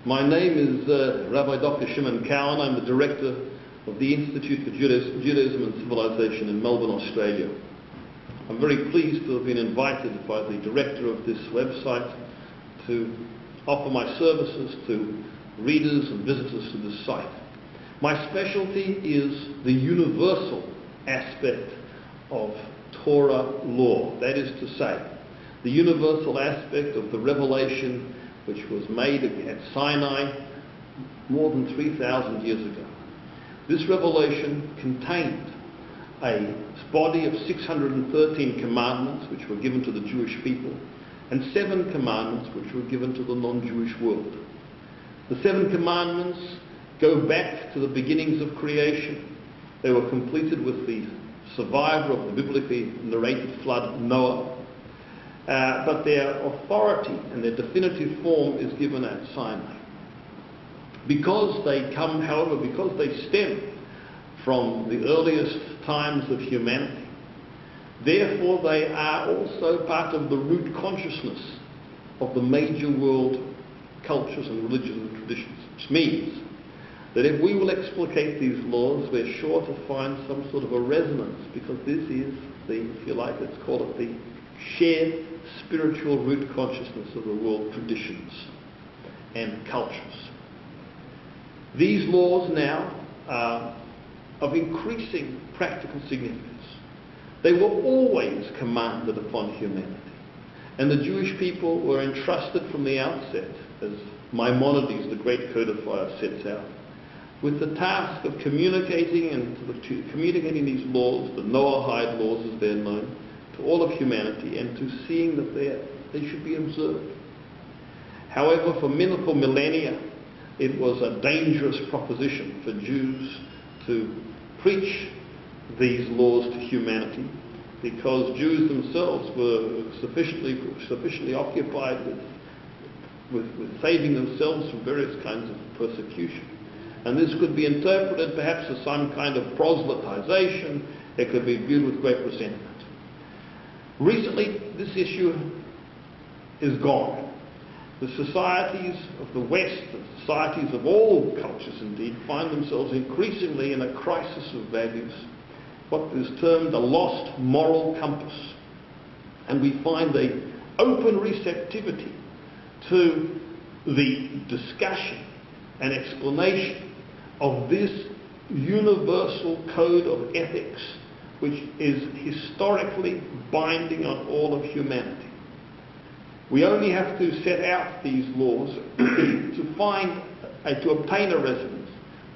My name is Rabbi Dr. Shimon Cowan. I'm the director of the Institute for Judaism and Civilization in Melbourne, Australia. I'm very pleased to have been invited by the director of this website to offer my services to readers and visitors to this site. My specialty is the universal aspect of Torah law, that is to say, the universal aspect of the revelation which was made at Sinai more than 3,000 years ago. This revelation contained a body of 613 commandments which were given to the Jewish people and 7 commandments which were given to the non-Jewish world. The 7 commandments go back to the beginnings of creation. They were completed with the survivor of the biblically narrated flood, Noah. But their authority and their definitive form is given at Sinai. Because they come, however, because they stem from the earliest times of humanity, therefore they are also part of the root consciousness of the major world cultures and religions and traditions, which means that if we will explicate these laws, we're sure to find some sort of a resonance, because this is the, if you like, let's call it the shared spiritual root consciousness of the world traditions and cultures. These laws now are of increasing practical significance. They were always commanded upon humanity, and the Jewish people were entrusted from the outset, as Maimonides, the great codifier, sets out, with the task of communicating communicating these laws, the Noahide laws as they're known, to all of humanity, and to seeing that they should be observed. However, for millennia, it was a dangerous proposition for Jews to preach these laws to humanity, because Jews themselves were sufficiently occupied with saving themselves from various kinds of persecution. And this could be interpreted perhaps as some kind of proselytization. It could be viewed with great resentment. Recently, this issue is gone. The societies of the West, the societies of all cultures indeed, find themselves increasingly in a crisis of values, what is termed a lost moral compass. And we find an open receptivity to the discussion and explanation of this universal code of ethics, which is historically binding on all of humanity. We only have to set out these laws to obtain a resonance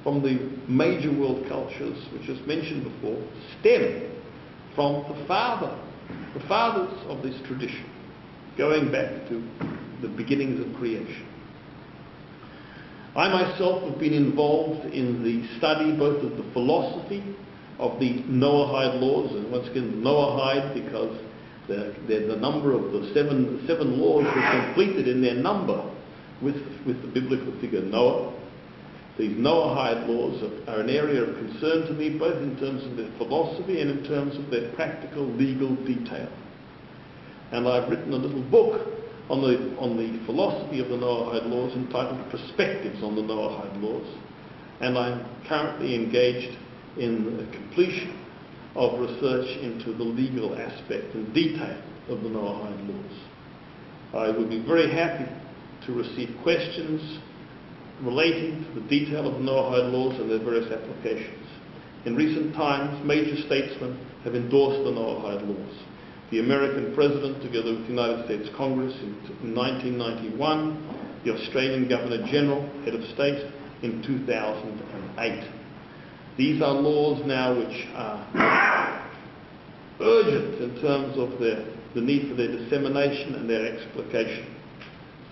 from the major world cultures, which, as mentioned before, stem from the fathers of this tradition, going back to the beginnings of creation. I myself have been involved in the study both of the philosophy of the Noahide laws, and once again Noahide because the number of the seven laws were completed in their number with the biblical figure Noah. These Noahide laws are an area of concern to me, both in terms of their philosophy and in terms of their practical legal detail. And I've written a little book on the philosophy of the Noahide laws entitled Perspectives on the Noahide laws, and I'm currently engaged in the completion of research into the legal aspect and detail of the Noahide laws. I would be very happy to receive questions relating to the detail of the Noahide laws and their various applications. In recent times, major statesmen have endorsed the Noahide laws. The American President, together with the United States Congress in 1991, the Australian Governor General, Head of State, in 2008. These are laws now which are urgent in terms of the need for their dissemination and their explication.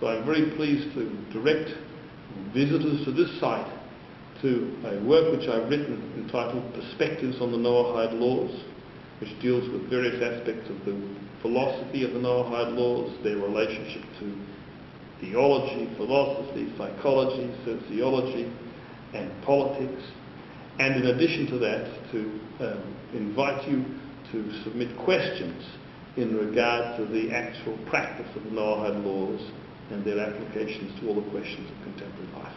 So I'm very pleased to direct visitors to this site to a work which I've written entitled Perspectives on the Noahide Laws, which deals with various aspects of the philosophy of the Noahide laws, their relationship to theology, philosophy, psychology, sociology, and politics. And in addition to that, to invite you to submit questions in regard to the actual practice of the Noahide laws and their applications to all the questions of contemporary life.